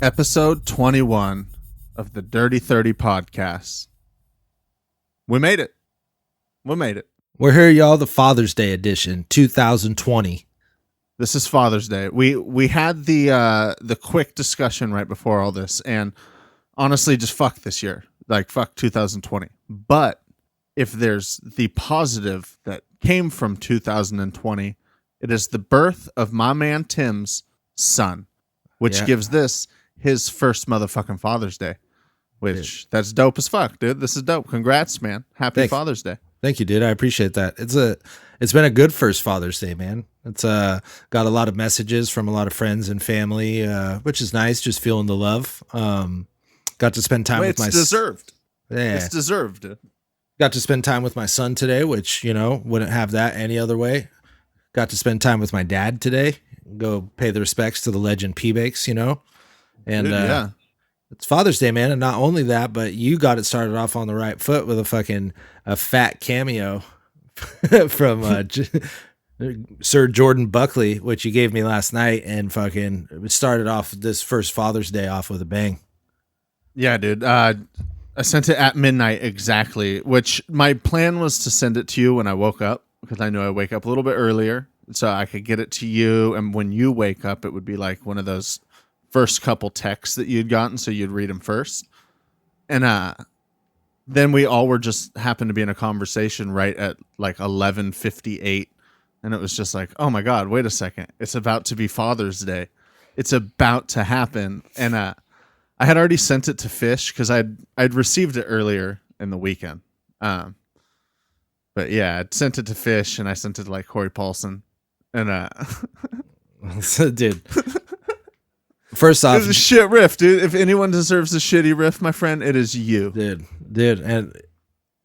Episode 21 of the Dirty 30 podcast. We made it. We're here, y'all. The Father's Day edition, 2020. This is Father's Day. We had the quick discussion right before all this, and honestly, just fuck this year. Like, fuck 2020. But if there's the positive that came from 2020, it is the birth of my man Tim's son, which gives this his first motherfucking Father's Day, which that's dope as fuck, dude. This is dope. Congrats, man. Happy Father's Day. Thank you, dude. I appreciate that. It's been a good first Father's Day, man. It's got a lot of messages from a lot of friends and family, which is nice. Just feeling the love. Got to spend time with my. It's deserved. Yeah, it's deserved. Dude. Got to spend time with my son today, which wouldn't have that any other way. Got to spend time with my dad today. Go pay the respects to the legend P-Bakes, And dude, it's Father's Day, man. And not only that, but you got it started off on the right foot with a fat cameo from Sir Jordan Buckley, which you gave me last night, and it started off this first Father's Day off with a bang. Yeah, dude. I sent it at midnight exactly, which my plan was to send it to you when I woke up, because I knew I wake up a little bit earlier so I could get it to you. And when you wake up, it would be like one of those first couple texts that you'd gotten, so you'd read them first. And then we all were just happened to be in a conversation right at like 11:58, and it was just like, oh my god, wait a second, it's about to be Father's Day, it's about to happen. And I had already sent it to Fish because I'd received it earlier in the weekend, but yeah, I'd sent it to Fish, and I sent it to like Corey Paulson, and dude. First off, it was a shit riff, dude. If anyone deserves a shitty riff, my friend, it is you. Dude. And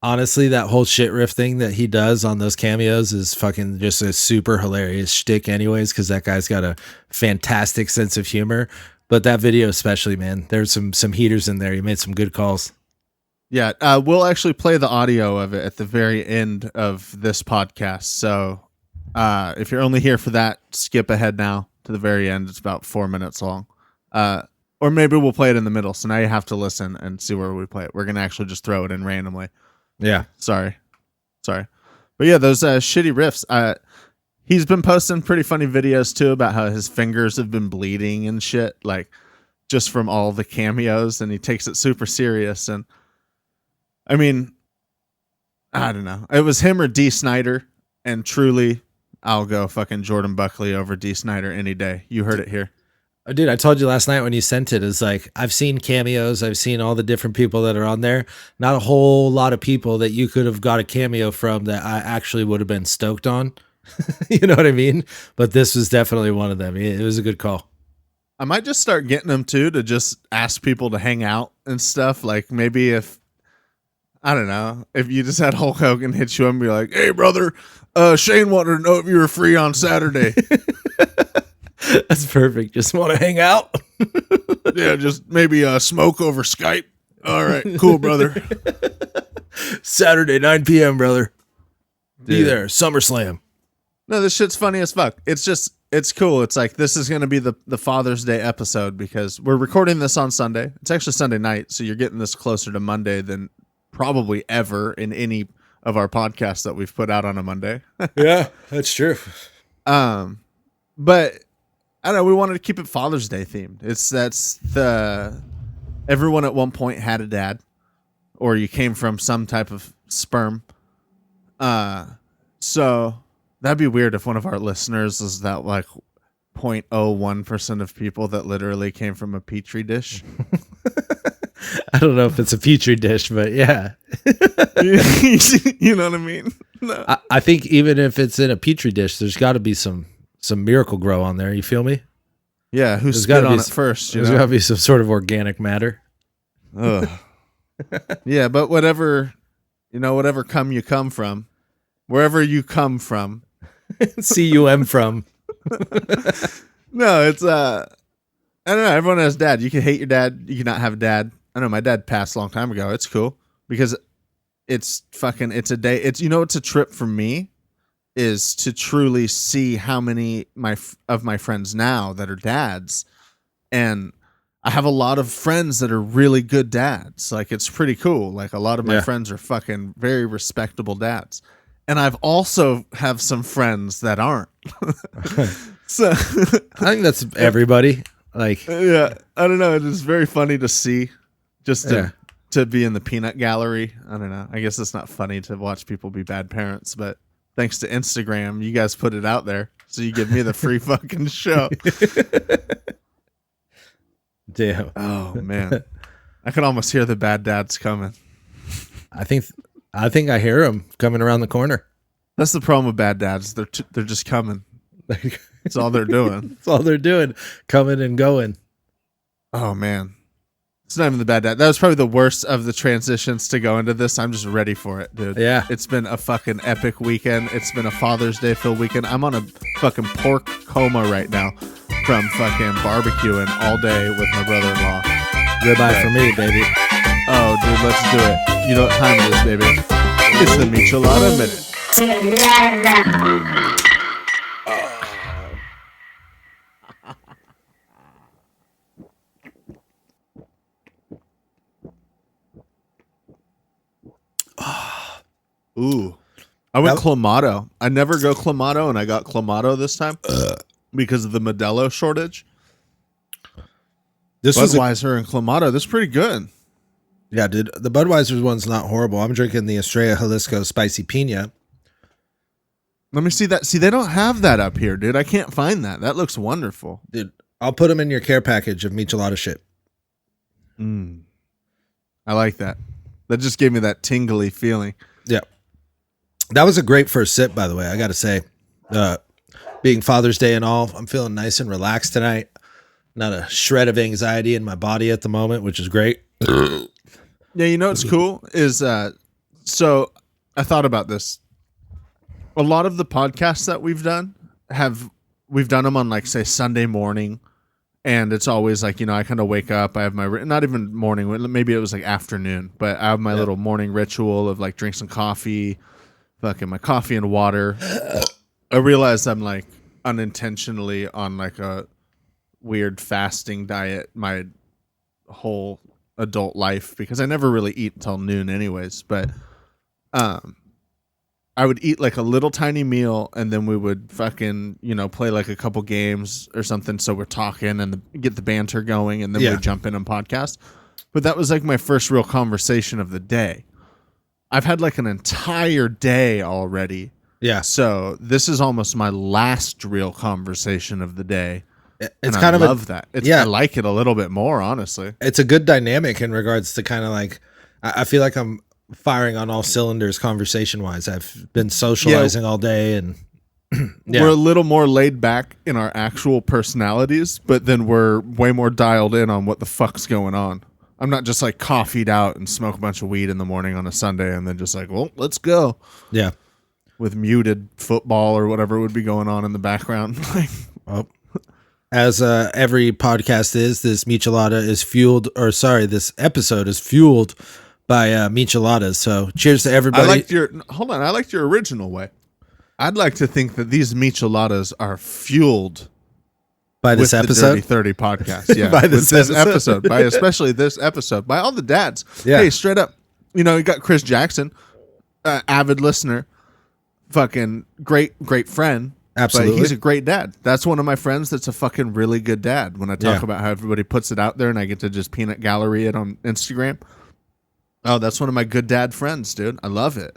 honestly, that whole shit riff thing that he does on those cameos is fucking just a super hilarious shtick anyways, because that guy's got a fantastic sense of humor. But that video especially, man, there's some heaters in there. He made some good calls. Yeah, we'll actually play the audio of it at the very end of this podcast. So if you're only here for that, skip ahead now to the very end. It's about 4 minutes long. Or maybe we'll play it in the middle. So now you have to listen and see where we play it. We're going to actually just throw it in randomly. Yeah. Sorry. But yeah, those shitty riffs. He's been posting pretty funny videos too about how his fingers have been bleeding and shit, like just from all the cameos, and he takes it super serious. And I mean, I don't know. It was him or D. Snyder, and truly, I'll go fucking Jordan Buckley over D. Snyder any day. You heard it here. Dude, I told you last night when you sent it, it's like, I've seen cameos. I've seen all the different people that are on there. Not a whole lot of people that you could have got a cameo from that I actually would have been stoked on. You know what I mean? But this was definitely one of them. It was a good call. I might just start getting them too, to just ask people to hang out and stuff. Like maybe if you just had Hulk Hogan hit you and be like, hey brother, Cheyne wanted to know if you were free on Saturday. That's perfect. Just want to hang out. Yeah, just maybe smoke over Skype. All right, cool, brother. Saturday, 9 p.m., brother. Be there. SummerSlam. No, this shit's funny as fuck. It's cool. It's like, this is going to be the Father's Day episode because we're recording this on Sunday. It's actually Sunday night, so you're getting this closer to Monday than probably ever in any of our podcasts that we've put out on a Monday. Yeah, that's true. But I don't know, we wanted to keep it Father's Day themed. Everyone at one point had a dad, or you came from some type of sperm. So that'd be weird if one of our listeners is that like 0.01% of people that literally came from a petri dish. I don't know if it's a petri dish, but yeah. You know what I mean? No. I think even if it's in a petri dish, there's got to be some miracle grow on there. You feel me? Yeah, who spit on it first? There's got to be some sort of organic matter. Ugh. Yeah, but whatever you come from, wherever you come from, cum from. No, it's I don't know. Everyone has dad. You can hate your dad. You can not have a dad. I know my dad passed a long time ago. It's cool because it's a day. It's a trip for me is to truly see how many of my friends now that are dads, and I have a lot of friends that are really good dads. Like, it's pretty cool. Like, a lot of my friends are fucking very respectable dads. And I've also have some friends that aren't. So I think that's everybody. Like, yeah, I don't know. It's very funny to see, just to be in the peanut gallery. I don't know. I guess it's not funny to watch people be bad parents, but thanks to Instagram, you guys put it out there, so you give me the free fucking show. Damn. Oh man, I can almost hear the bad dads coming. I think I hear them coming around the corner. That's the problem with bad dads. They're just coming. That's all they're doing. That's all they're doing, coming and going. Oh man, it's not even the bad dad. That was probably the worst of the transitions to go into this. I'm just ready for it, dude. Yeah, it's been a fucking epic weekend. It's been a Father's Day filled weekend. I'm on a fucking pork coma right now from fucking barbecuing all day with my brother-in-law. Ribeye for me, baby. Oh, dude, let's do it. You know what time it is, baby? It's the Michelada Minute. Ooh, I went Clamato. I never go Clamato, and I got Clamato this time because of the Modelo shortage. This Budweiser and Clamato. This is pretty good. Yeah, dude. The Budweiser one's not horrible. I'm drinking the Estrella Jalisco Spicy Pina. Let me see that. See, they don't have that up here, dude. I can't find that. That looks wonderful. Dude, I'll put them in your care package of Michelada shit. I like that. That just gave me that tingly feeling. Yeah. That was a great first sip, by the way. I got to say, being Father's Day and all, I'm feeling nice and relaxed tonight. Not a shred of anxiety in my body at the moment, which is great. Yeah, you know what's cool is, so I thought about this. A lot of the podcasts that we've done we've done them on, like, say, Sunday morning, and it's always like, you know, I kind of wake up, I have my, not even morning, maybe it was like afternoon, but I have my little morning ritual of like drink some coffee, fucking my coffee and water. I realized I'm like unintentionally on like a weird fasting diet my whole adult life because I never really eat until noon anyways, but I would eat like a little tiny meal and then we would fucking, you know, play like a couple games or something. So we're talking and get the banter going and then we'd jump in on podcast. But that was like my first real conversation of the day. I've had like an entire day already. Yeah. So this is almost my last real conversation of the day. It's kind of love that. I like it a little bit more, honestly. It's a good dynamic in regards to kind of like, I feel like I'm firing on all cylinders conversation wise. I've been socializing all day and we're a little more laid back in our actual personalities, but then we're way more dialed in on what the fuck's going on. I'm not just like coffeeed out and smoke a bunch of weed in the morning on a Sunday and then just like, well, let's go. Yeah. With muted football or whatever would be going on in the background. As every podcast is, this Michelada is fueled, or sorry, this episode is fueled by Micheladas. So cheers to everybody. I liked your original way. I'd like to think that these Micheladas are fueled by this episode, the Dirty 30 podcast. Yeah, by this episode, by especially this episode, by all the dads. Yeah. Hey, straight up, you know, you got Chris Jackson, avid listener, fucking great friend. Absolutely, but he's a great dad. That's one of my friends. That's a fucking really good dad. When I talk about how everybody puts it out there, and I get to just peanut gallery it on Instagram. Oh, that's one of my good dad friends, dude. I love it.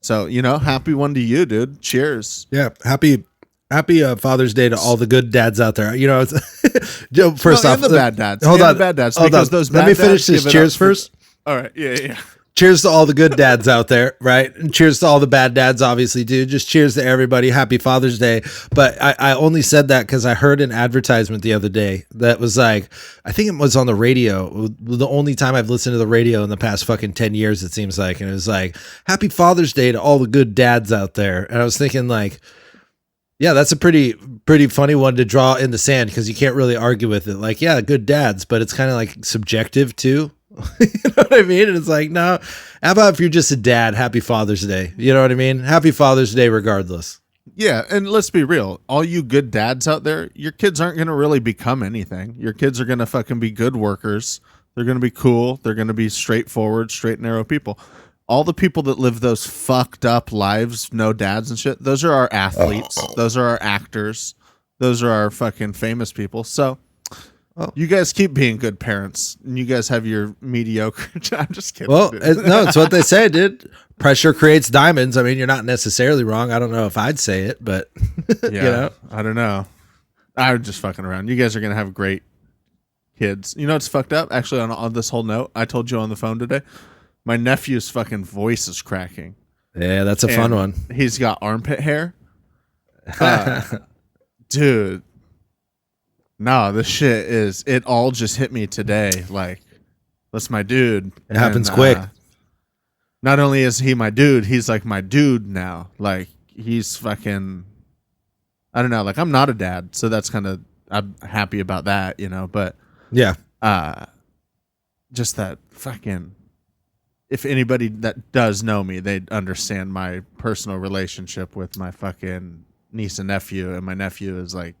So, you know, happy one to you, dude. Cheers. Yeah, happy Father's Day to all the good dads out there. You know, first off, the bad dads. Hold on, the bad dads. Hold on. Let me finish this. Cheers first. All right. Yeah. Cheers to all the good dads out there, right? And cheers to all the bad dads, obviously, dude. Just cheers to everybody. Happy Father's Day. But I only said that because I heard an advertisement the other day that was like, I think it was on the radio. The only time I've listened to the radio in the past fucking 10 years, it seems like. And it was like, Happy Father's Day to all the good dads out there. And I was thinking like, yeah, that's a pretty funny one to draw in the sand because you can't really argue with it. Like, yeah, good dads, but it's kind of like subjective too. You know what I mean? And it's like, no, how about if you're just a dad, happy Father's Day? You know what I mean? Happy Father's Day regardless. Yeah, and let's be real. All you good dads out there, your kids aren't going to really become anything. Your kids are going to fucking be good workers. They're going to be cool. They're going to be straightforward, straight and narrow people. All the people that live those fucked up lives, no dads and shit, those are our athletes. Those are our actors. Those are our fucking famous people. So you guys keep being good parents, and you guys have your mediocre. I'm just kidding. Well, no, it's what they say, dude. Pressure creates diamonds. I mean, you're not necessarily wrong. I don't know if I'd say it, but yeah, you know? I don't know. I'm just fucking around. You guys are gonna have great kids. You know what's fucked up? Actually, on this whole note, I told you on the phone today, my nephew's fucking voice is cracking. Yeah, that's a fun one. He's got armpit hair. Dude. No, this shit is, it all just hit me today. Like, that's my dude. It happens quick. Not only is he my dude, he's like my dude now. Like, he's fucking, I don't know. Like, I'm not a dad, so that's kind of, I'm happy about that, you know, but yeah. Just that fucking, if anybody that does know me, they'd understand my personal relationship with my fucking niece and nephew. And my nephew is like,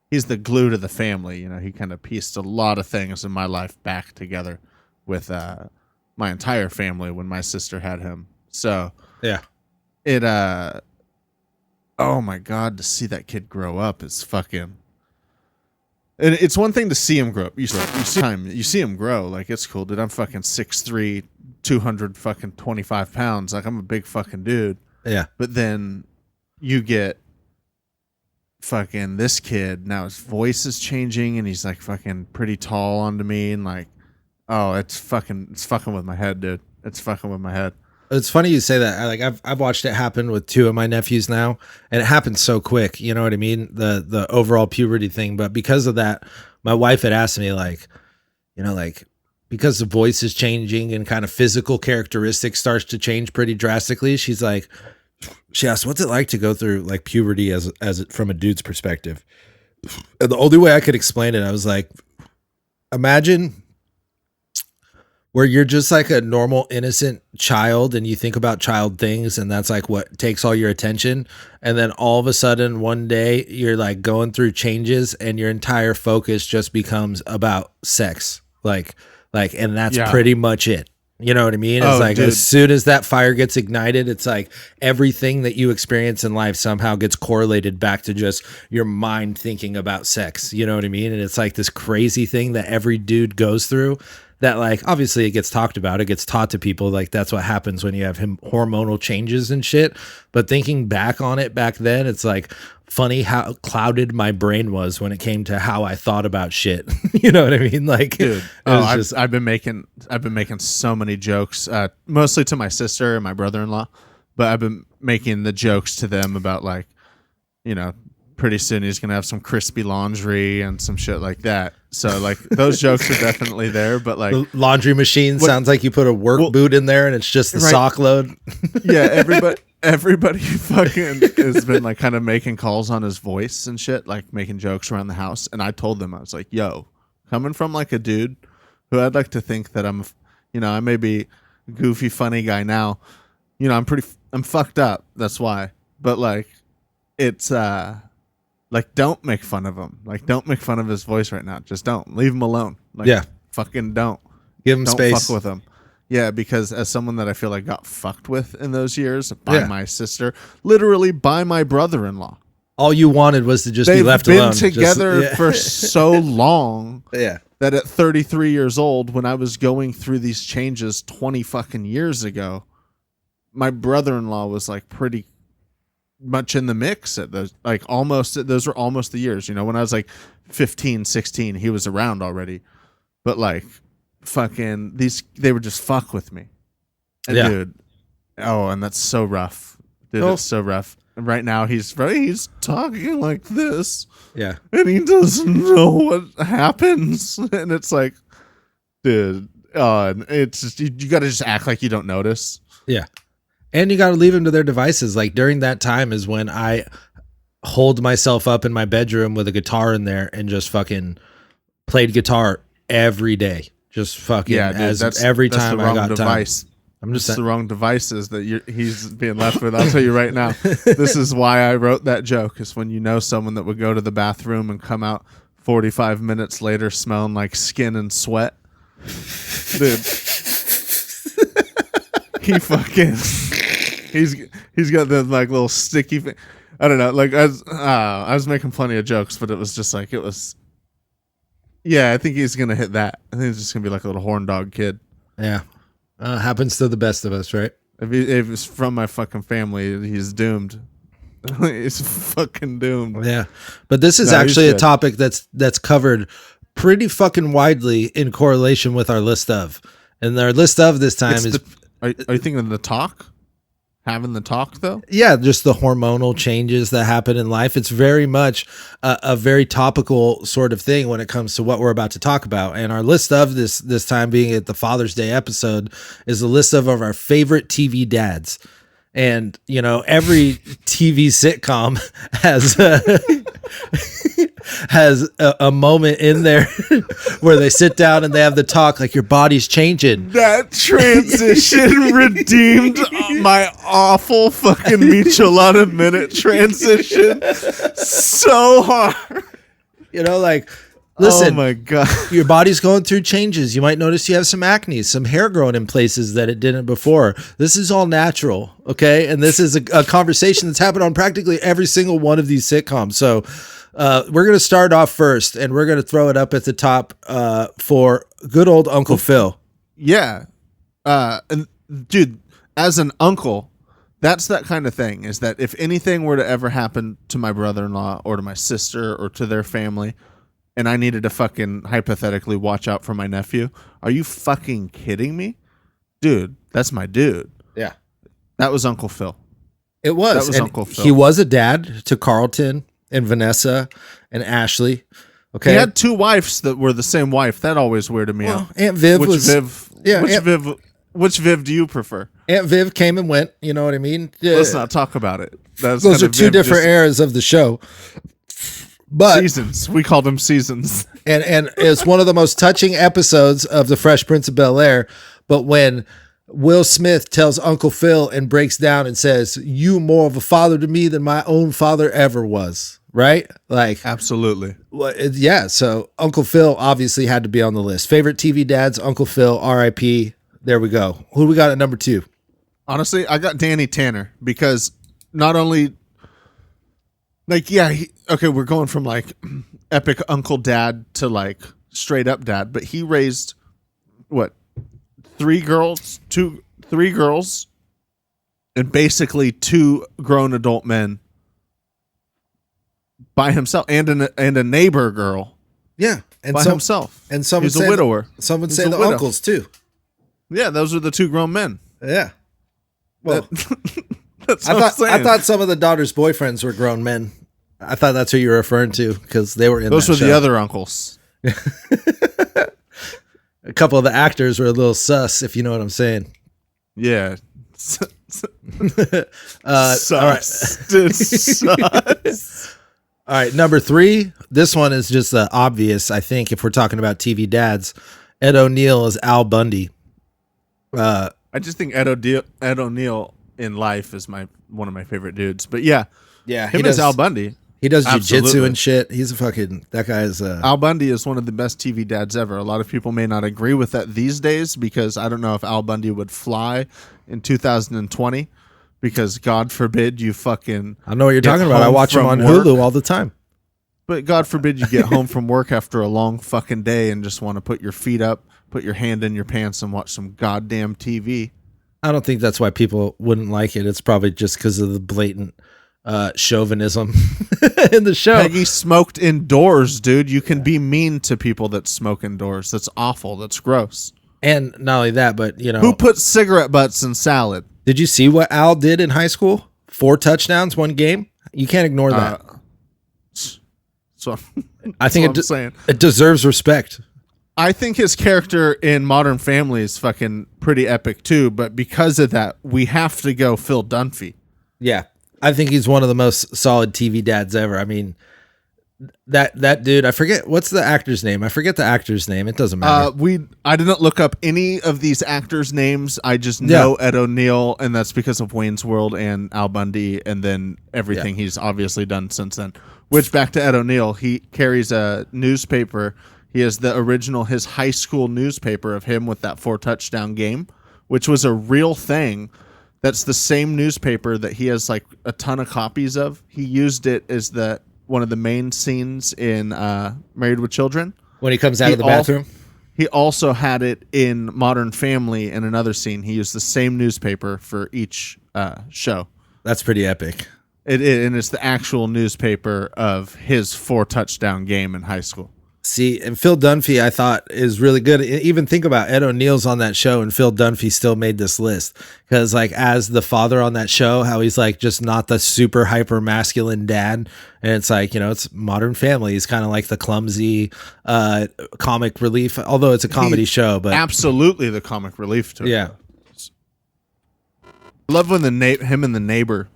he's the glue to the family. You know, he kind of pieced a lot of things in my life back together with my entire family when my sister had him. So yeah, it oh my God, to see that kid grow up is fucking. And it's one thing to see him grow up. You see him grow. Like, it's cool, dude. I'm fucking 6'3", 200 fucking 25 pounds. Like, I'm a big fucking dude. Yeah. But then you get fucking this kid, now his voice is changing and he's like fucking pretty tall onto me, and like, oh, it's fucking with my head, dude. It's fucking with my head. It's funny you say that. Like, I've watched it happen with two of my nephews now, and it happens so quick. You know what I mean? The overall puberty thing. But because of that, my wife had asked me, like, you know, like, because the voice is changing and kind of physical characteristics starts to change pretty drastically. She's like, she asked, what's it like to go through like puberty as from a dude's perspective? And the only way I could explain it, I was like, imagine where you're just like a normal, innocent child and you think about child things, and that's like what takes all your attention. And then all of a sudden one day you're like going through changes and your entire focus just becomes about sex. Like, and that's pretty much it. You know what I mean? It's like, dude, as soon as that fire gets ignited, it's like everything that you experience in life somehow gets correlated back to just your mind thinking about sex. You know what I mean? And it's like this crazy thing that every dude goes through, that like, obviously it gets talked about, it gets taught to people, like that's what happens when you have hormonal changes and shit. But thinking back on it back then, it's like funny how clouded my brain was when it came to how I thought about shit. You know what I mean? Like, dude, I've been making so many jokes, mostly to my sister and my brother-in-law, but I've been making the jokes to them about, like, you know, pretty soon he's gonna have some crispy laundry and some shit like that. So like, those jokes are definitely there, but like, the laundry machine sounds like you put a work boot in there and it's just the sock load. Yeah, everybody fucking has been like kind of making calls on his voice and shit, like making jokes around the house. And I told them, I was like, yo, coming from like a dude who I'd like to think that I'm, you know, I may be a goofy, funny guy now, you know, I'm fucked up. That's why. But like, it's, like, don't make fun of him. Like, don't make fun of his voice right now. Just don't. Leave him alone. Like, yeah. Fucking don't. Give him space. Don't fuck with him. Yeah, because as someone that I feel like got fucked with in those years by my sister, literally by my brother-in-law. All you wanted was to just be left alone. They've been together for so long that at 33 years old, when I was going through these changes 20 fucking years ago, my brother-in-law was like pretty much in the mix at those, like almost, those were almost the years, you know, when I was like 15, 16, he was around already, but like fucking they would just fuck with me. And dude, and that's so rough, dude. It's so rough. And right now he's talking like this, and he doesn't know what happens, and it's like, dude, it's just, you gotta just act like you don't notice. And you got to leave them to their devices. Like, during that time is when I holed myself up in my bedroom with a guitar in there and just fucking played guitar every day. Just fucking every time I got device. time. I'm just It's the wrong devices that he's being left with. I'll tell you right now. This is why I wrote that joke, is when you know someone that would go to the bathroom and come out 45 minutes later smelling like skin and sweat. Dude. He's got the like little sticky thing. I don't know. Like I was making plenty of jokes, but it was just like yeah, I think he's gonna hit that. I think he's just gonna be like a little horn dog kid. Yeah. Happens to the best of us, right? If it's from my fucking family, he's doomed. He's fucking doomed. Yeah. But this is actually a topic that's covered pretty fucking widely in correlation with our list of. And our list of this time is... Are you thinking of the talk? Having the talk, though? Yeah, just the hormonal changes that happen in life. It's very much a very topical sort of thing when it comes to what we're about to talk about. And our list of this time being at the Father's Day episode is a list of our favorite TV dads. And, you know, every TV sitcom has a moment in there where they sit down and they have the talk like your body's changing. That transition redeemed my awful fucking Michelada minute transition so hard. You know, like, listen, oh my God, your body's going through changes. You might notice you have some acne, some hair growing in places that it didn't before. This is all natural, okay? And this is a conversation that's happened on practically every single one of these sitcoms. So we're going to start off first, and we're going to throw it up at the top for good old Uncle Phil. Yeah. And dude, as an uncle, that's that kind of thing, is that if anything were to ever happen to my brother-in-law or to my sister or to their family, and I needed to fucking hypothetically watch out for my nephew, are you fucking kidding me? Dude, that's my dude. Yeah. That was Uncle Phil. It was. That was and Uncle Phil. He was a dad to Carlton and Vanessa and Ashley. Okay. He had two wives that were the same wife. That always weirded me out. Aunt Viv Which Viv do you prefer? Aunt Viv came and went. You know what I mean? Let's not talk about it. Those are two different eras of the show. But seasons. We called them seasons. And it's one of the most touching episodes of The Fresh Prince of Bel-Air. But when Will Smith tells Uncle Phil and breaks down and says, "You more of a father to me than my own father ever was." Right? Like, absolutely. Yeah. So Uncle Phil obviously had to be on the list. Favorite TV dads, Uncle Phil, R.I.P. There we go. Who do we got at number 2? Honestly, I got Danny Tanner, because not only, like, yeah, okay, we're going from like epic uncle dad to like straight up dad, but he raised what, 3 girls, and basically 2 grown adult men by himself, and a neighbor girl. Yeah, and by himself. And some he's a widower. Some would say the uncles too. Yeah, those are the 2 grown men. Yeah. Well, that's what I'm saying. I thought some of the daughter's boyfriends were grown men. I thought that's who you were referring to, because they were in those that were show. The other uncles. A couple of the actors were a little sus, if you know what I'm saying. Yeah. All right. Sus. All right, number 3. This one is just obvious, I think, if we're talking about TV dads. Ed O'Neill is Al Bundy. I just think Ed O'Neill in life is one of my favorite dudes. But yeah, him as Al Bundy. He does jiu-jitsu and shit. He's that guy is... Al Bundy is one of the best TV dads ever. A lot of people may not agree with that these days, because I don't know if Al Bundy would fly in 2020, because God forbid you fucking... I know what you're talking about. I watch him on Hulu all the time. But God forbid you get home from work after a long fucking day and just want to put your feet up, put your hand in your pants, and watch some goddamn TV. I don't think that's why people wouldn't like it. It's probably just because of the blatant chauvinism in the show. Peggy smoked indoors, dude. You can be mean to people that smoke indoors. That's awful. That's gross. And not only that, but, you know... Who put cigarette butts in salad? Did you see what Al did in high school? 4 touchdowns, 1 game? You can't ignore that. So I think it deserves respect. I think his character in Modern Family is fucking pretty epic too, but because of that, we have to go Phil Dunphy. Yeah. I think he's one of the most solid TV dads ever. I mean, That dude, I forget what's the actor's name. I forget the actor's name. It doesn't matter. I didn't look up any of these actors' names. I just know Ed O'Neill, and that's because of Wayne's World and Al Bundy, and then everything he's obviously done since then. Which, back to Ed O'Neill, he carries a newspaper. He has the original, his high school newspaper of him with that 4-touchdown game, which was a real thing. That's the same newspaper that he has like a ton of copies of. He used it as one of the main scenes in Married with Children. When he comes out of the bathroom? He also had it in Modern Family in another scene. He used the same newspaper for each show. That's pretty epic. And it's the actual newspaper of his 4-touchdown game in high school. See, and Phil Dunphy, I thought, is really good. Even think about Ed O'Neill's on that show, and Phil Dunphy still made this list. Because, like, as the father on that show, how he's, like, just not the super hyper masculine dad. And it's like, it's Modern Family. He's kind of like the clumsy comic relief, although it's a comedy show. But absolutely the comic relief to it. Yeah. I love when him and the neighbor,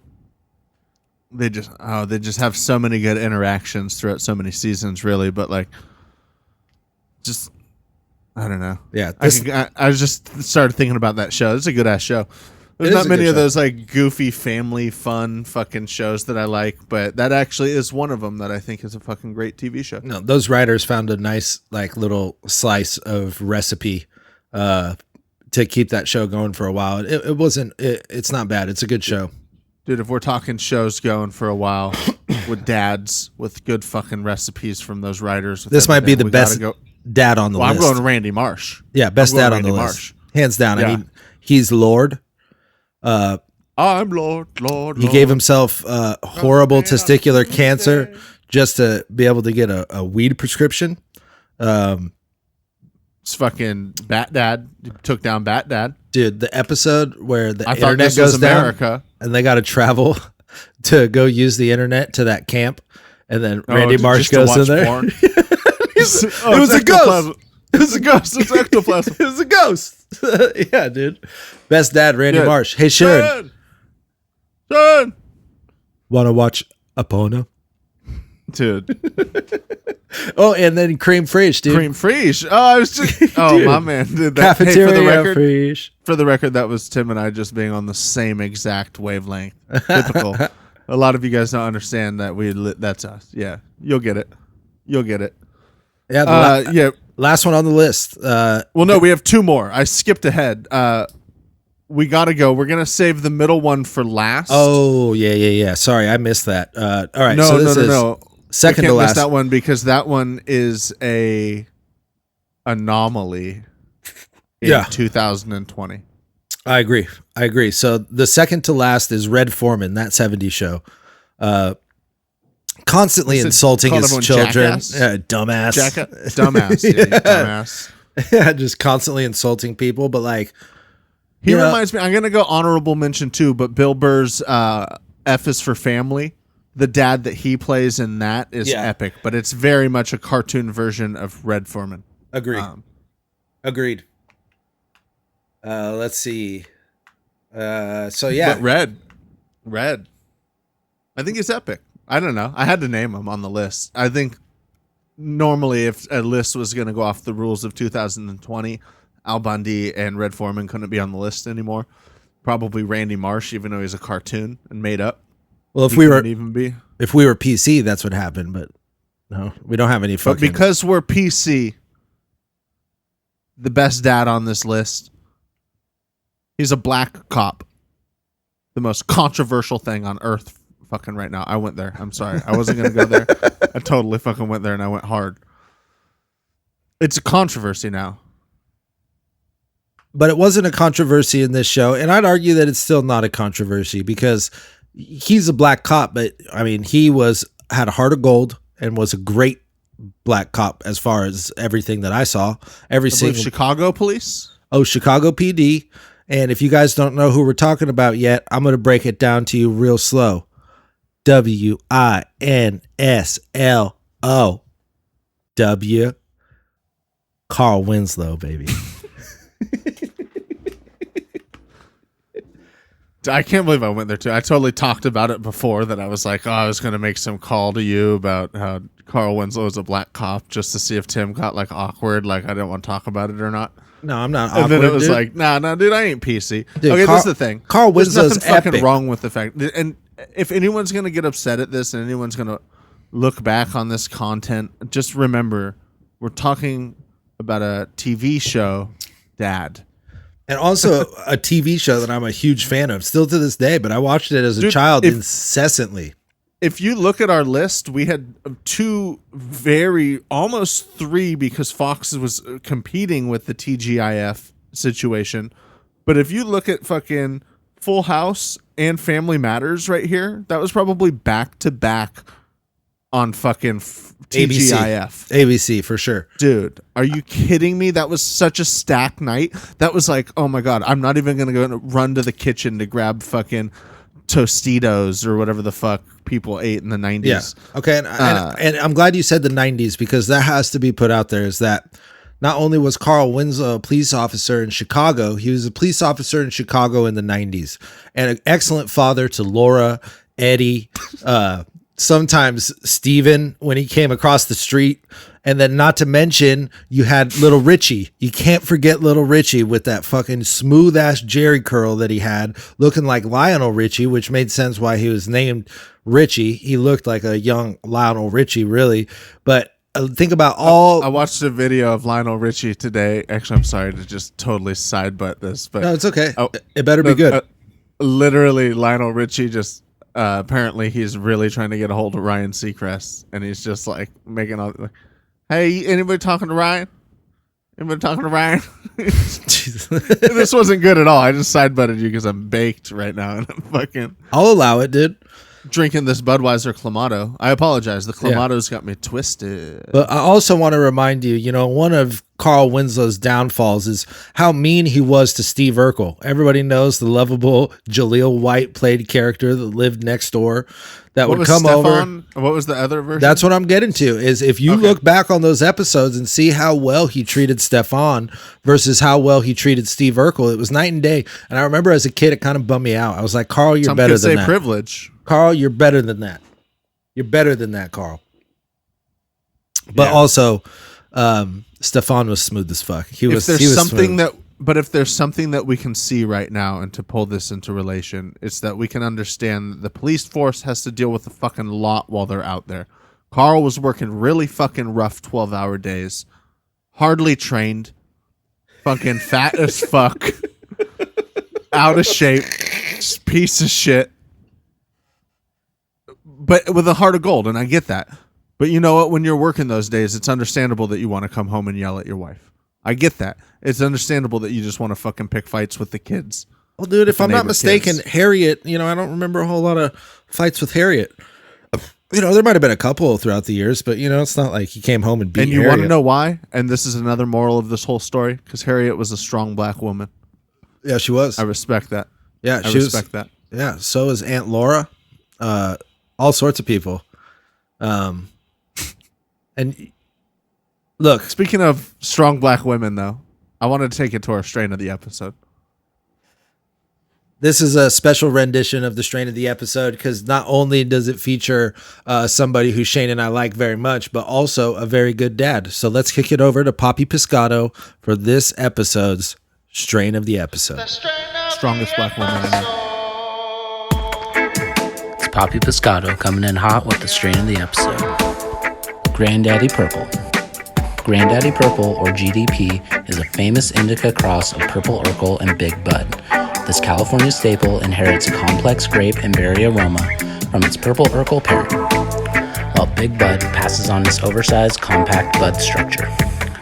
they just have so many good interactions throughout so many seasons, really. But, like, just, I don't know. Yeah. I just started thinking about that show. It's a good ass show. There's not many of those like goofy family fun fucking shows that I like, but that actually is one of them that I think is a fucking great TV show. No, those writers found a nice like little slice of recipe to keep that show going for a while. It's not bad. It's a good show. Dude, if we're talking shows going for a while with dads with good fucking recipes from those writers, this might be the best dad on the list. I'm going Randy Marsh. Yeah, best dad on the list. Hands down. Yeah. I mean, he's Lord. I'm Lord. He gave himself horrible testicular cancer just to be able to get a weed prescription. It's fucking Bat Dad. He took down Bat Dad. Dude, the episode where the I internet goes down and they got to travel to go use the internet to that camp, and then Randy Marsh goes in there. It was a ghost. It was a ghost. It's ectoplasm. It was a ghost. Yeah, dude. Best dad, Randy Marsh. Hey, Sharon. Want to watch a porno? Dude. Oh, and then Cream Fraiche, dude. Cream Fraiche. Oh, I was just... Oh, my man. Dude, Cafeteria Fraiche. For the record, that was Tim and I just being on the same exact wavelength. Typical. A lot of you guys don't understand that that's us. Yeah. You'll get it. Yeah. Last one on the list. Well, no, we have two more. I skipped ahead. We got to go. We're going to save the middle one for last. Oh, yeah. Sorry, I missed that. All right. No. Second to last. Miss that one because that one is a anomaly in 2020. I agree. So the second to last is Red Foreman, that 70s show. Constantly insulting his children. Dumbass. Dumbass. Dumbass. Yeah, just constantly insulting people. But like, he reminds me, I'm going to go honorable mention too, but Bill Burr's F is for Family. The dad that he plays in that is epic, but it's very much a cartoon version of Red Foreman. Agreed. Let's see. But Red. I think it's epic. I don't know. I had to name him on the list. I think normally if a list was going to go off the rules of 2020, Al Bundy and Red Foreman couldn't be on the list anymore. Probably Randy Marsh, even though he's a cartoon and made up. Well, if we were PC, that's what happened. But no, we don't have any fucking. But because we're PC, the best dad on this list, he's a black cop. The most controversial thing on earth fucking right now. I went there. I'm sorry. I wasn't going to go there. I totally fucking went there and I went hard. It's a controversy now. But it wasn't a controversy in this show. And I'd argue that it's still not a controversy because he's a black cop. But I mean, he had a heart of gold and was a great black cop as far as everything that I saw. Chicago police? Oh, Chicago PD. And if you guys don't know who we're talking about yet, I'm going to break it down to you real slow. WINSLO. W. Carl Winslow, baby. I can't believe I went there too. I totally talked about it before that I was like, I was going to make some call to you about how Carl Winslow was a black cop just to see if Tim got like awkward, like I didn't want to talk about it or not. No, I'm not awkward, and then it was dude. like, nah, dude, I ain't PC. Dude, okay, this is the thing. Carl Winslow's There's nothing fucking epic. wrong with the fact. And if anyone's going to get upset at this and anyone's going to look back on this content, just remember, we're talking about a TV show, Dad. And also a TV show that I'm a huge fan of, still to this day, but I watched it as a child incessantly. If you look at our list, we had almost three, because Fox was competing with the TGIF situation. But if you look at fucking Full House and Family Matters right here, that was probably back to back on fucking TGIF. ABC for sure. Dude, are you kidding me? That was such a stacked night. That was like, oh my God, I'm not even going to go and run to the kitchen to grab fucking Tostitos or whatever the fuck people ate in the 90s. Yeah. Okay. And I'm glad you said the 90s, because that has to be put out there, is that not only was Carl Winslow a police officer in Chicago, he was a police officer in Chicago in the 90s, and an excellent father to Laura, Eddie, sometimes Steven when he came across the street. And then not to mention, you had Little Richie. You can't forget Little Richie with that fucking smooth ass Jerry curl that he had, looking like Lionel Richie, which made sense why he was named Richie. He looked like a young Lionel Richie, really. But think about all. I watched a video of Lionel Richie today. Actually, I'm sorry to just totally side butt this, but no, it's okay. It better be good. Literally, Lionel Richie just. Apparently, he's really trying to get a hold of Ryan Seacrest, and he's just like making all. Like, hey, anybody talking to Ryan? Anybody talking to Ryan? This wasn't good at all. I just side butted you because I'm baked right now, and I'm fucking. I'll allow it, dude. Drinking this Budweiser Clamato. I apologize. The Clamato's got me twisted. But I also want to remind you, one of Carl Winslow's downfalls is how mean he was to Steve Urkel. Everybody knows the lovable Jaleel White played character that lived next door that would come over. What was the other version? That's what I'm getting to, is if you look back on those episodes and see how well he treated Stefan versus how well he treated Steve Urkel, it was night and day. And I remember as a kid, it kind of bummed me out. I was like, Carl, you're better than that. Privilege. Carl, you're better than that. You're better than that, Carl. But also, Stefan was smooth as fuck. He was something smooth. But if there's something that we can see right now, and to pull this into relation, it's that we can understand that the police force has to deal with a fucking lot while they're out there. Carl was working really fucking rough 12-hour days, hardly trained, fucking fat as fuck, out of shape, piece of shit, but with a heart of gold, and I get that. But you know what? When you're working those days, it's understandable that you want to come home and yell at your wife. I get that. It's understandable that you just want to fucking pick fights with the kids. Well, dude, if I'm not mistaken, Harriet, I don't remember a whole lot of fights with Harriet. There might have been a couple throughout the years, but, it's not like he came home and beat Harriet. And you want to know why? And this is another moral of this whole story, because Harriet was a strong black woman. Yeah, she was. I respect that. Yeah, I respect that. Yeah, so is Aunt Laura. All sorts of people. And look, speaking of strong black women, though, I wanted to take it to our strain of the episode. This is a special rendition of the strain of the episode, because not only does it feature somebody who Cheyne and I like very much, but also a very good dad. So let's kick it over to Poppy Piscato for this episode's strain of the episode. Strongest black woman I know. It's Poppy Piscato coming in hot with the strain of the episode. Granddaddy Purple. Granddaddy Purple, or GDP, is a famous indica cross of Purple Urkel and Big Bud. This California staple inherits a complex grape and berry aroma from its Purple Urkel parent, while Big Bud passes on its oversized, compact bud structure.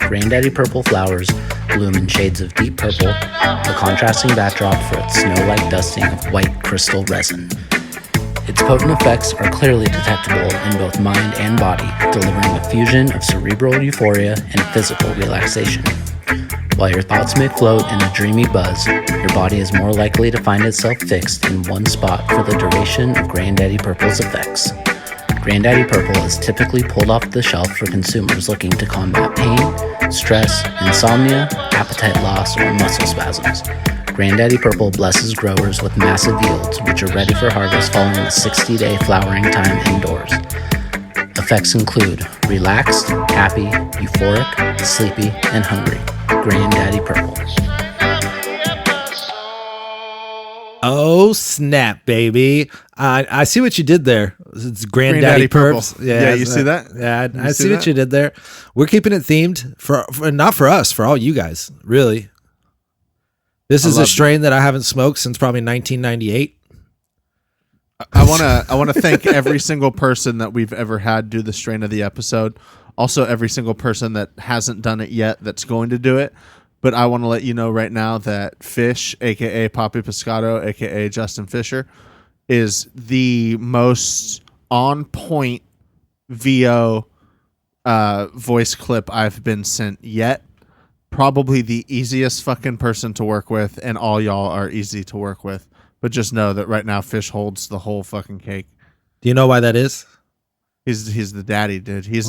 Granddaddy Purple flowers bloom in shades of deep purple, a contrasting backdrop for its snow-like dusting of white crystal resin. Its potent effects are clearly detectable in both mind and body, delivering a fusion of cerebral euphoria and physical relaxation. While your thoughts may float in a dreamy buzz, your body is more likely to find itself fixed in one spot for the duration of Granddaddy Purple's effects. Granddaddy Purple is typically pulled off the shelf for consumers looking to combat pain, stress, insomnia, appetite loss, or muscle spasms. Granddaddy Purple blesses growers with massive yields, which are ready for harvest following a 60-day flowering time indoors. Effects include relaxed, happy, euphoric, sleepy, and hungry. Granddaddy Purple. Oh snap, baby! I see what you did there. It's Granddaddy Purps. Yeah, you see that? Yeah, I see see what that? you did there. We're keeping it themed for not for us, for all you guys. Really, this is a strain that I haven't smoked since probably 1998. I want to thank every single person that we've ever had do the strain of the episode. Also, every single person that hasn't done it yet that's going to do it. But I want to let you know right now that Fish, aka Poppy Pescado, aka Justin Fisher, is the most on point VO voice clip I've been sent yet. Probably the easiest fucking person to work with, and all y'all are easy to work with. But just know that right now Fish holds the whole fucking cake. Do you know why that is? He's the daddy, dude. He's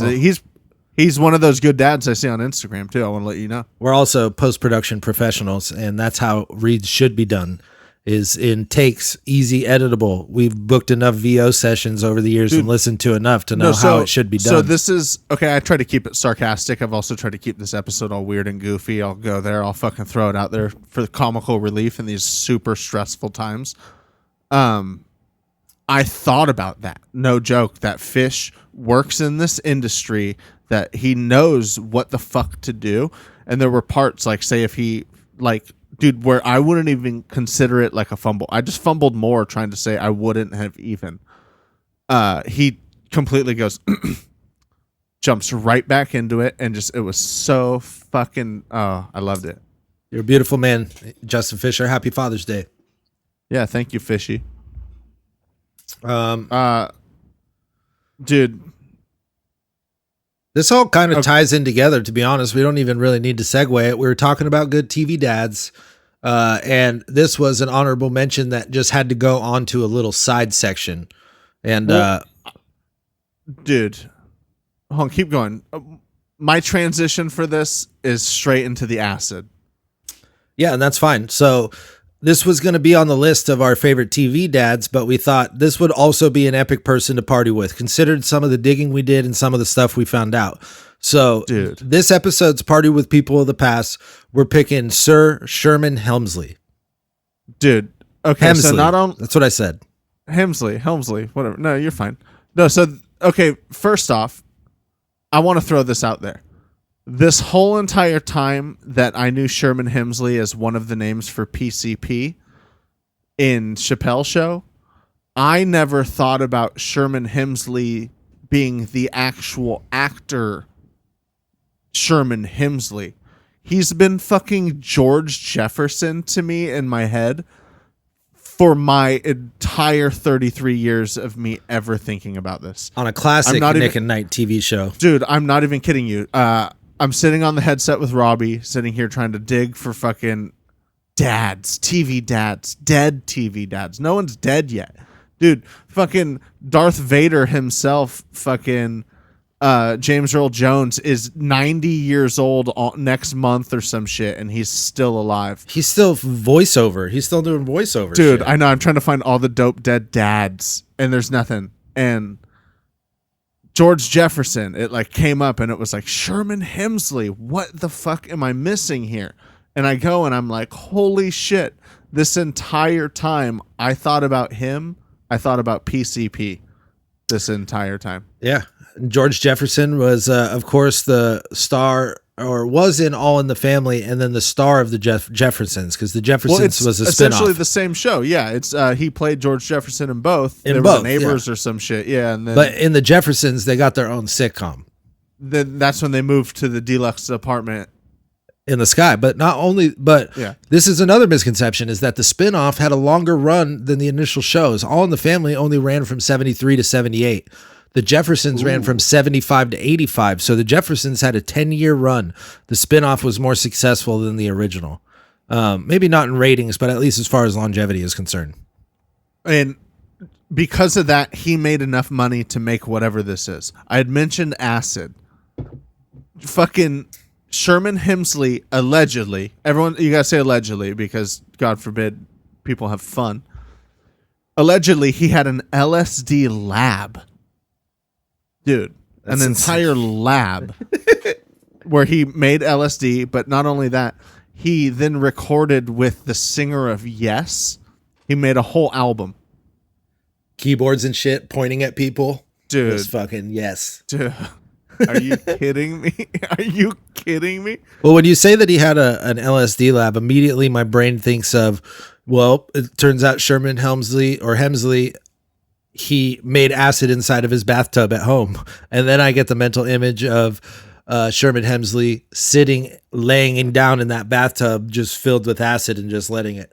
one of those good dads I see on Instagram too. I want to let you know. We're also post-production professionals, and that's how reads should be done, is in takes, easy editable. We've booked enough VO sessions over the years and listened to enough to know how it should be done. So this is, okay, I try to keep it sarcastic. I've also tried to keep this episode all weird and goofy. I'll go there. I'll fucking throw it out there for the comical relief in these super stressful times. I thought about that. No joke. That Fish works in this industry, that he knows what the fuck to do. And there were parts, like, say if he, like, dude, where I wouldn't even consider it like a fumble. I just fumbled more trying to say I wouldn't have even. He completely goes, jumps right back into it, and just, it was so fucking, I loved it. You're a beautiful man, Justin Fisher. Happy Father's Day. Yeah, thank you, Fishy. Dude. This all kind of ties in together, to be honest. We don't even really need to segue it. We were talking about good TV dads, and this was an honorable mention that just had to go onto a little side section. And dude, hold on, keep going. My transition for this is straight into the acid. Yeah, and that's fine. So this was going to be on the list of our favorite TV dads, but we thought this would also be an epic person to party with, considered some of the digging we did and some of the stuff we found out. So dude, this episode's Party with People of the Past, we're picking Sir Sherman Hemsley. Dude, okay, Hemsley. so not on... That's what I said. Hemsley, whatever. No, you're fine. No, so, okay, first off, I want to throw this out there. This whole entire time that I knew Sherman Hemsley as one of the names for PCP in Chappelle's show, I never thought about Sherman Hemsley being the actual actor Sherman Hemsley. He's been fucking George Jefferson to me in my head for my entire 33 years of me ever thinking about this. On a classic Nick and Night TV show. Dude, I'm not even kidding you. I'm sitting on the headset with Robbie, sitting here trying to dig for fucking dads, TV dads, dead TV dads. No one's dead yet. Dude, fucking Darth Vader himself, fucking James Earl Jones, is 90 years old next month or some shit, and he's still alive. He's still voiceover. He's still doing voiceover. Dude, shit. I know. I'm trying to find all the dope dead dads, and there's nothing. And George Jefferson, it like came up and it was like, Sherman Hemsley, what the fuck am I missing here? And I go and I'm like, holy shit, this entire time I thought about him. I thought about PCP this entire time. Yeah. George Jefferson was, of course, the star, or was in All in the Family, and then the star of the Jeffersons, because the Jeffersons was a spinoff. Essentially the same show. Yeah, it's he played George Jefferson in both. In they both, were neighbors yeah. or some shit. Yeah, and then, but in the Jeffersons, they got their own sitcom. Then that's when they moved to the deluxe apartment in the sky. But not only, but yeah. This is another misconception, is that the spinoff had a longer run than the initial shows. All in the Family only ran from 73 to 78. The Jeffersons ran from 75 to 85, so the Jeffersons had a 10-year run. The spinoff was more successful than the original. Maybe not in ratings, but at least as far as longevity is concerned. And because of that, he made enough money to make whatever this is. I had mentioned acid. Fucking Sherman Hemsley, allegedly, everyone, you gotta say allegedly because, God forbid, people have fun. Allegedly, he had an LSD lab Dude, That's an insane. entire lab where he made LSD, but not only that, he then recorded with the singer of Yes. He made a whole album. Keyboards and shit pointing at people. Dude. Just fucking yes. Dude, are you kidding me? Are you kidding me? Well, when you say that he had an LSD lab, immediately my brain thinks of, well, it turns out Sherman Hemsley, he made acid inside of his bathtub at home. And then I get the mental image of Sherman Hemsley laying down in that bathtub just filled with acid and just letting it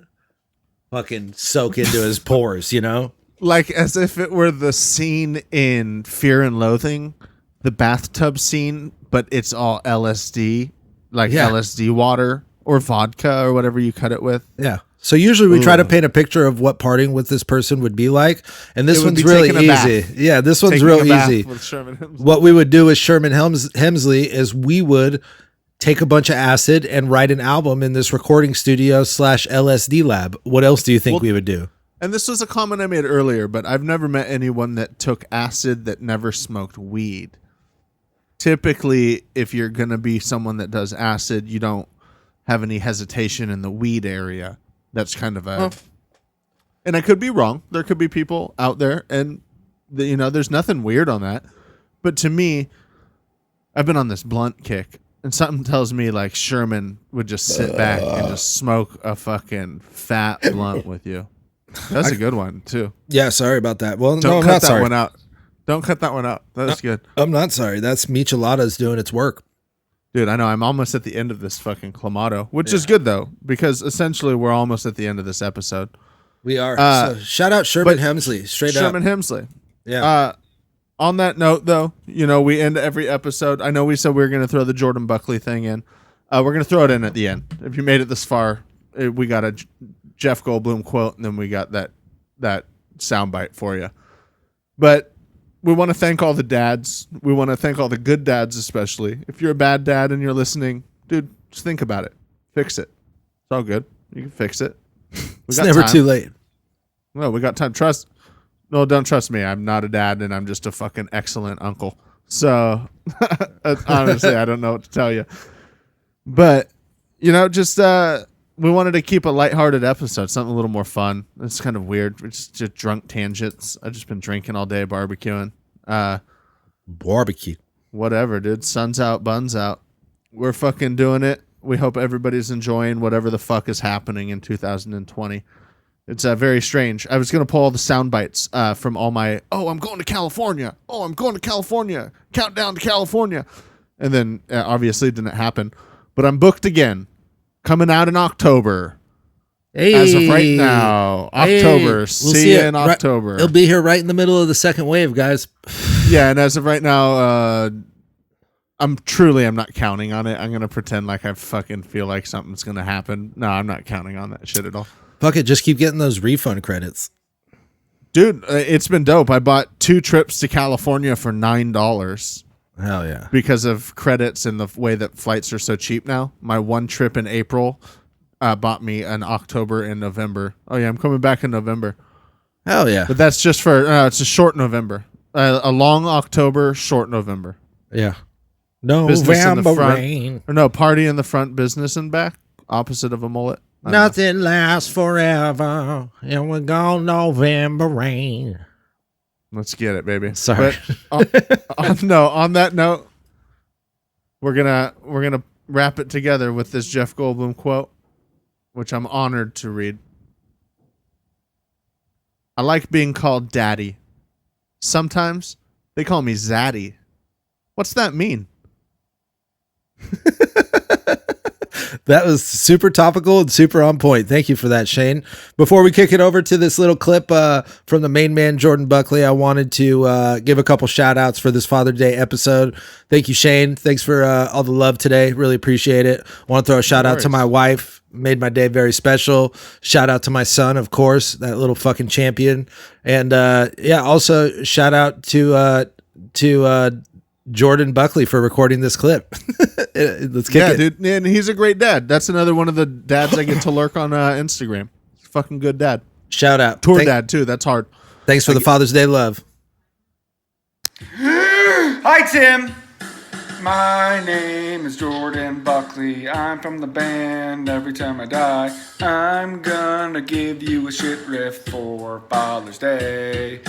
fucking soak into his pores, you know? Like as if it were the scene in Fear and Loathing, the bathtub scene, but it's all LSD, like LSD water or vodka or whatever you cut it with. Yeah. So usually we try to paint a picture of what partying with this person would be like, and this one's really easy. Yeah, this one's real easy. What we would do with Sherman Hemsley is we would take a bunch of acid and write an album in this recording studio / LSD lab. What else do you think we would do? And this was a comment I made earlier, but I've never met anyone that took acid that never smoked weed. Typically, if you're going to be someone that does acid, you don't have any hesitation in the weed area. That's kind of a... And I could be wrong. There could be people out there, and there's nothing weird on that. But to me, I've been on this blunt kick, and something tells me like Sherman would just sit back and just smoke a fucking fat blunt with you. That's a good one too. Yeah, sorry about that. Well, Don't cut that one out. Don't cut that one out. That's good. I'm not sorry. That's Michelada's doing its work. Dude, I know. I'm almost at the end of this fucking Clamato, which is good though, because essentially we're almost at the end of this episode. We are. So shout out Sherman Hemsley. Straight up. Sherman Hemsley. Yeah. On that note, though, we end every episode. I know we said we were going to throw the Jordan Buckley thing in. We're going to throw it in at the end. If you made it this far, we got a Jeff Goldblum quote, and then we got that soundbite for you. But we want to thank all the dads. We want to thank all the good dads, especially. If you're a bad dad and you're listening, dude, just think about it. Fix it. It's all good. You can fix it. It's never too late. No, we got time. No, don't trust me. I'm not a dad, and I'm just a fucking excellent uncle. So, honestly, I don't know what to tell you. But, just we wanted to keep a lighthearted episode, something a little more fun. It's kind of weird. It's just drunk tangents. I've just been drinking all day, barbecuing. Barbecue. Whatever, dude. Sun's out, buns out. We're fucking doing it. We hope everybody's enjoying whatever the fuck is happening in 2020. It's very strange. I was going to pull all the sound bites from all my, I'm going to California. Oh, I'm going to California. Countdown to California. And then obviously it didn't happen. But I'm booked again. Coming out in October. Hey. As of right now. October. We'll see you in October. It'll be here right in the middle of the second wave, guys. Yeah, and as of right now, I'm not counting on it. I'm going to pretend like I fucking feel like something's going to happen. No, I'm not counting on that shit at all. Fuck it, just keep getting those refund credits. Dude, it's been dope. I bought 2 trips to California for $9. Hell yeah. Because of credits and the way that flights are so cheap now. My one trip in April bought me an October and November. Oh, yeah, I'm coming back in November. Hell yeah. But that's just for, it's a short November. A long October, short November. Yeah. Business in the front. Rain. Or no, party in the front, business in back. Opposite of a mullet. Nothing lasts forever, and we're gone November rain. Let's get it, baby. Sorry. But, on that note, we're gonna wrap it together with this Jeff Goldblum quote, which I'm honored to read. I like being called daddy. Sometimes they call me zaddy. What's that mean? That was super topical and super on point. Thank you for that, Cheyne. Before we kick it over to this little clip from the main man, Jordan Buckley, I wanted to give a couple shout outs for this Father's Day episode. Thank you, Cheyne. Thanks for all the love today. Really appreciate it. I want to throw a shout out to my wife. Made my day very special. Shout out to my son, of course, that little fucking champion. And also shout out to Jordan Buckley for recording this clip. Let's kick it. Dude, and he's a great dad. That's another one of the dads I get to lurk on Instagram. He's a fucking good dad. Shout out. Dad too. That's hard. Thanks for the Father's Day love. Hi, Tim. My name is Jordan Buckley. I'm from the band Every Time I Die. I'm gonna give you a shit riff for Father's Day.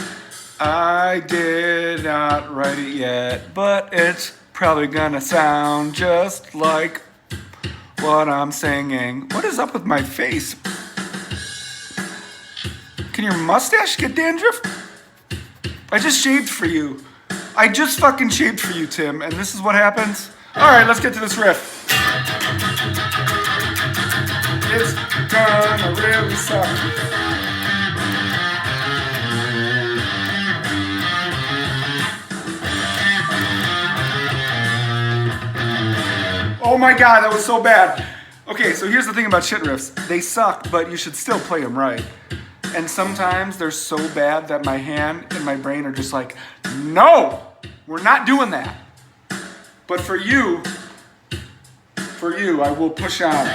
I did not write it yet, but it's probably gonna sound just like what I'm singing. What is up with my face? Can your mustache get dandruff? I just shaved for you. I just fucking shaved for you, Tim, and this is what happens? Alright, let's get to this riff. It's gonna really suck. Oh my god, that was so bad. Okay, so here's the thing about shit riffs. They suck, but you should still play them right. And sometimes they're so bad that my hand and my brain are just like, no, we're not doing that. But for you, I will push on.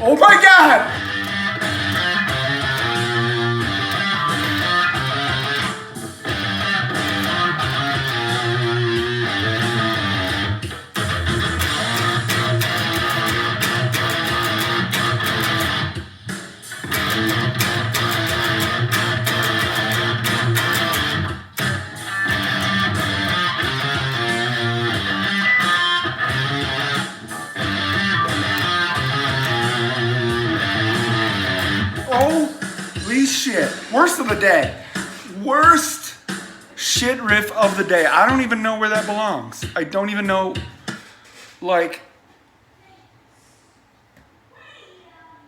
Oh my god! Holy shit. Worst of the day. Worst shit riff of the day. I don't even know where that belongs. I don't even know, like,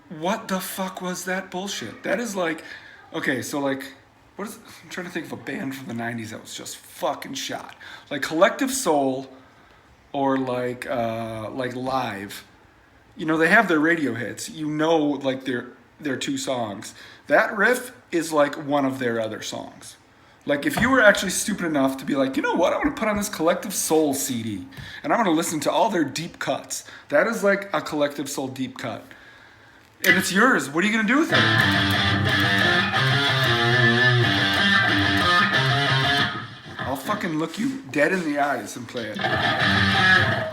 what the fuck was that bullshit? That is like, okay, so like, what is, I'm trying to think of a band from the 90s that was just fucking shot. Like Collective Soul or like Live. You know, they have their radio hits. You know, like their two songs. That riff is like one of their other songs. Like if you were actually stupid enough to be like, you know what, I'm going to put on this Collective Soul CD and I'm going to listen to all their deep cuts. That is like a Collective Soul deep cut. And it's yours. What are you going to do with it? I'll fucking look you dead in the eyes and play it.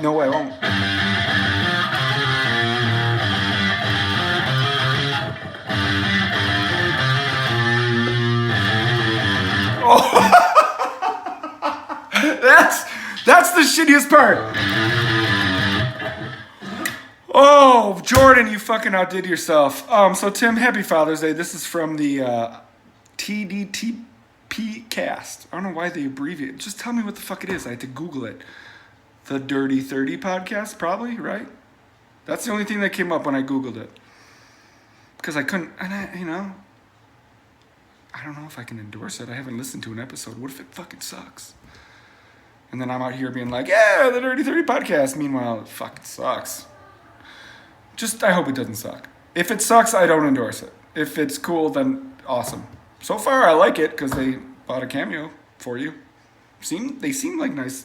No, I won't. Oh. That's the shittiest part. Oh, Jordan, you fucking outdid yourself. So Tim, happy Father's Day. This is from the TDTP cast. I don't know why they abbreviate it. Just tell me what the fuck it is. I had to Google it. The Dirty 30 podcast, probably, right? That's the only thing that came up when I Googled it. Because I couldn't, and I don't know if I can endorse it. I haven't listened to an episode. What if it fucking sucks? And then I'm out here being like, yeah, the Dirty 30 podcast. Meanwhile, it fucking sucks. Just, I hope it doesn't suck. If it sucks, I don't endorse it. If it's cool, then awesome. So far, I like it because they bought a Cameo for you. They seem like nice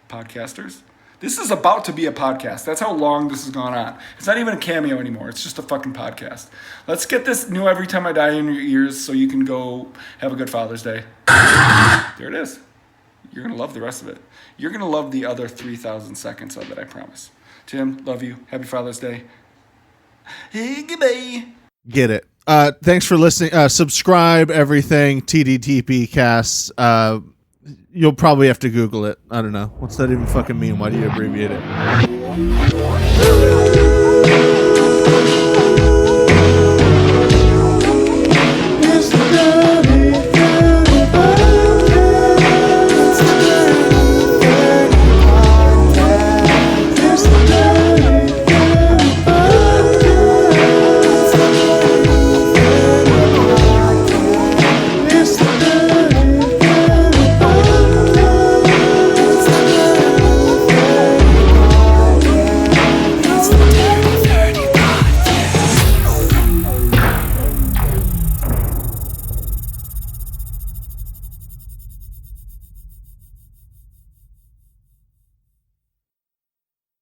podcasters. This is about to be a podcast. That's how long this has gone on. It's not even a Cameo anymore. It's just a fucking podcast. Let's get this new Every Time I Die in your ears so you can go have a good Father's Day. There it is. You're going to love the rest of it. You're going to love the other 3,000 seconds of it, I promise. Tim, love you. Happy Father's Day. Hey, goodbye. Get it. Thanks for listening. Subscribe, everything, TDTP cast. You'll probably have to Google it. I don't know. What's that even fucking mean? Why do you abbreviate it?